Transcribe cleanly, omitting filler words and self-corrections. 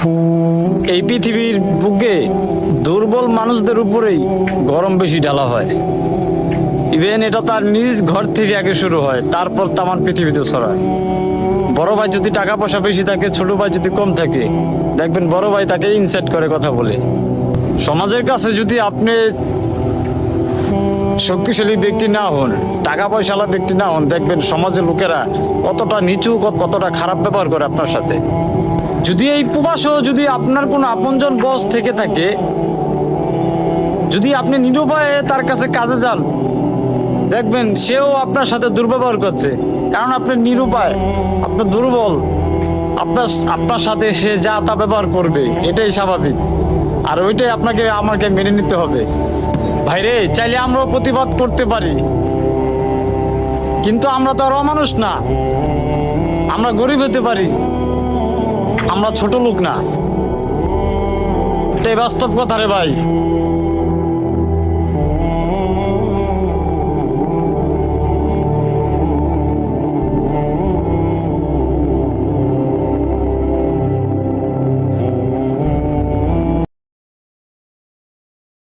এই পৃথিবীর বুকে দুর্বল মানুষদের উপরেই গরম বেশি ঢালা হয়। ইভেন এটা তার নিজ ঘর থেকে আগে শুরু হয়, তারপর তামান পৃথিবীতে ছড়ায়। বড় ভাই যদি টাকা পয়সা বেশি থাকে, ছোট ভাই যদি কম থাকে, দেখবেন বড় ভাই তাকে ইনসাল্ট করে কথা বলে। সমাজের কাছে যদি আপনি শক্তিশালী ব্যক্তি না হন, টাকা পয়সাওয়ালা ব্যক্তি না হন, দেখবেন সমাজের লোকেরা কতটা নিচু, কতটা খারাপ ব্যবহার করে আপনার সাথে। যদি এই প্রবাসও যদি আপনার কোনো আপনজন বস থেকে থাকে, যদি আপনি নিরুপায়ে তার কাছে কাজে যান, দেখবেন সেও আপনার সাথে দুর্ব্যবহার করছে। কারণ আপনি নিরুপায়, আপনি দুর্বল, আপনার সাথে সে যা তা ব্যবহার করবে, এটাই স্বাভাবিক। আর ওইটাই আমাকে মেনে নিতে হবে। ভাইরে, চাইলে আমরাও প্রতিবাদ করতে পারি, কিন্তু আমরা তো আর অমানুষ না। আমরা গরিব হতে পারি, আমরা ছোট লোক না। এটাই বাস্তব কথা রে ভাই।